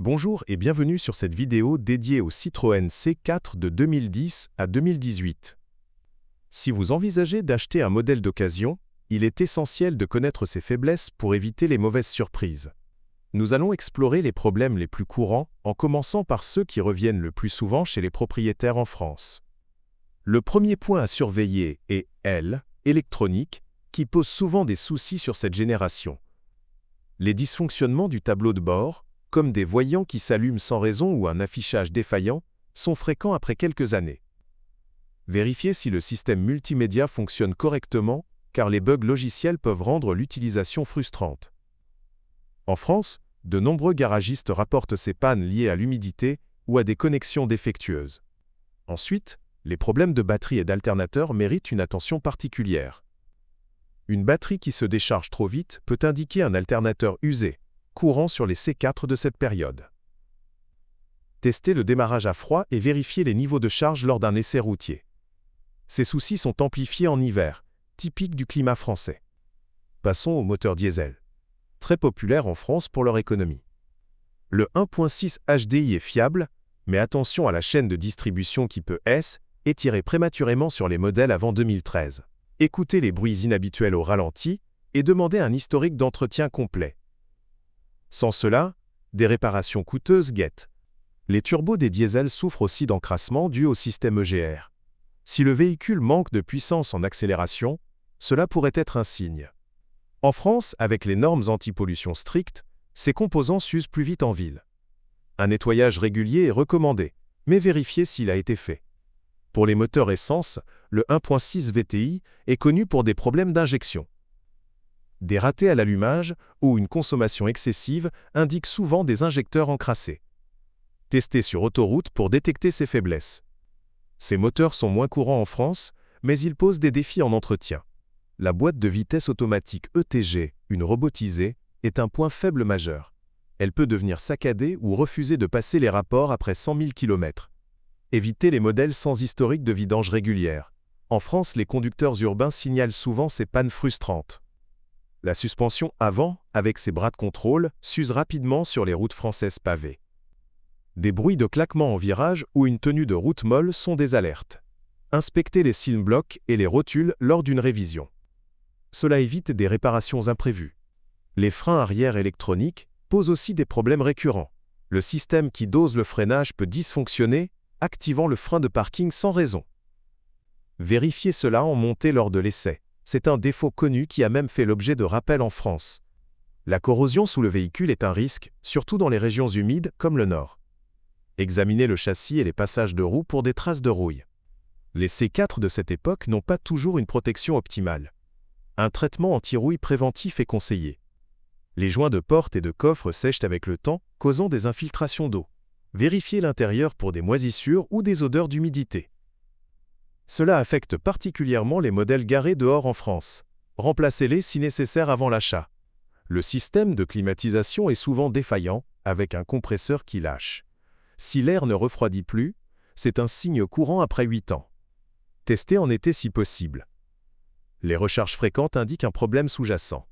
Bonjour et bienvenue sur cette vidéo dédiée au Citroën C4 de 2010 à 2018. Si vous envisagez d'acheter un modèle d'occasion, il est essentiel de connaître ses faiblesses pour éviter les mauvaises surprises. Nous allons explorer les problèmes les plus courants en commençant par ceux qui reviennent le plus souvent chez les propriétaires en France. Le premier point à surveiller est l'électronique, qui pose souvent des soucis sur cette génération. Les dysfonctionnements du tableau de bord, comme des voyants qui s'allument sans raison ou un affichage défaillant, sont fréquents après quelques années. Vérifiez si le système multimédia fonctionne correctement, car les bugs logiciels peuvent rendre l'utilisation frustrante. En France, de nombreux garagistes rapportent ces pannes liées à l'humidité ou à des connexions défectueuses. Ensuite, les problèmes de batterie et d'alternateur méritent une attention particulière. Une batterie qui se décharge trop vite peut indiquer un alternateur usé, courant sur les C4 de cette période. Testez le démarrage à froid et vérifiez les niveaux de charge lors d'un essai routier. Ces soucis sont amplifiés en hiver, typique du climat français. Passons au moteur diesel, très populaire en France pour leur économie. Le 1.6 HDI est fiable, mais attention à la chaîne de distribution qui peut étirer prématurément sur les modèles avant 2013. Écoutez les bruits inhabituels au ralenti et demandez un historique d'entretien complet. Sans cela, des réparations coûteuses guettent. Les turbos des diesels souffrent aussi d'encrassement dû au système EGR. Si le véhicule manque de puissance en accélération, cela pourrait être un signe. En France, avec les normes anti-pollution strictes, ces composants s'usent plus vite en ville. Un nettoyage régulier est recommandé, mais vérifiez s'il a été fait. Pour les moteurs essence, le 1.6 VTI est connu pour des problèmes d'injection. Des ratés à l'allumage ou une consommation excessive indiquent souvent des injecteurs encrassés. Testez sur autoroute pour détecter ces faiblesses. Ces moteurs sont moins courants en France, mais ils posent des défis en entretien. La boîte de vitesse automatique ETG, une robotisée, est un point faible majeur. Elle peut devenir saccadée ou refuser de passer les rapports après 100 000 km. Évitez les modèles sans historique de vidange régulière. En France, les conducteurs urbains signalent souvent ces pannes frustrantes. La suspension avant, avec ses bras de contrôle, s'use rapidement sur les routes françaises pavées. Des bruits de claquements en virage ou une tenue de route molle sont des alertes. Inspectez les cylindres blocs et les rotules lors d'une révision. Cela évite des réparations imprévues. Les freins arrière électroniques posent aussi des problèmes récurrents. Le système qui dose le freinage peut dysfonctionner, activant le frein de parking sans raison. Vérifiez cela en montée lors de l'essai. C'est un défaut connu qui a même fait l'objet de rappels en France. La corrosion sous le véhicule est un risque, surtout dans les régions humides comme le Nord. Examinez le châssis et les passages de roues pour des traces de rouille. Les C4 de cette époque n'ont pas toujours une protection optimale. Un traitement anti-rouille préventif est conseillé. Les joints de porte et de coffre sèchent avec le temps, causant des infiltrations d'eau. Vérifiez l'intérieur pour des moisissures ou des odeurs d'humidité. Cela affecte particulièrement les modèles garés dehors en France. Remplacez-les si nécessaire avant l'achat. Le système de climatisation est souvent défaillant, avec un compresseur qui lâche. Si l'air ne refroidit plus, c'est un signe courant après 8 ans. Testez en été si possible. Les recharges fréquentes indiquent un problème sous-jacent.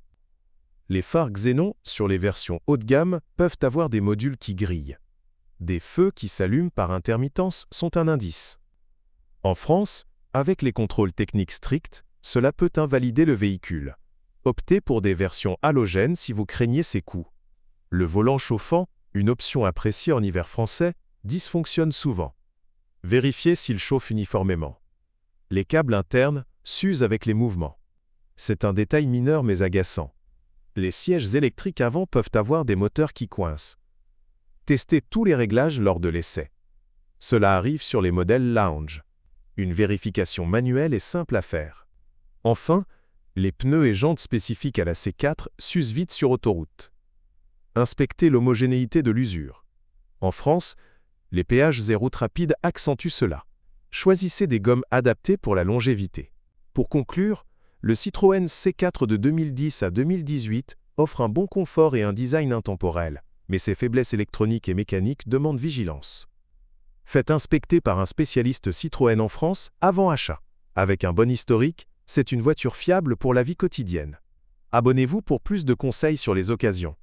Les phares Xénon, sur les versions haut de gamme, peuvent avoir des modules qui grillent. Des feux qui s'allument par intermittence sont un indice. En France, avec les contrôles techniques stricts, cela peut invalider le véhicule. Optez pour des versions halogènes si vous craignez ces coups. Le volant chauffant, une option appréciée en hiver français, dysfonctionne souvent. Vérifiez s'il chauffe uniformément. Les câbles internes s'usent avec les mouvements. C'est un détail mineur mais agaçant. Les sièges électriques avant peuvent avoir des moteurs qui coincent. Testez tous les réglages lors de l'essai. Cela arrive sur les modèles lounge. Une vérification manuelle est simple à faire. Enfin, les pneus et jantes spécifiques à la C4 s'usent vite sur autoroute. Inspectez l'homogénéité de l'usure. En France, les péages et routes rapides accentuent cela. Choisissez des gommes adaptées pour la longévité. Pour conclure, le Citroën C4 de 2010 à 2018 offre un bon confort et un design intemporel, mais ses faiblesses électroniques et mécaniques demandent vigilance. Faites inspecter par un spécialiste Citroën en France avant achat. Avec un bon historique, c'est une voiture fiable pour la vie quotidienne. Abonnez-vous pour plus de conseils sur les occasions.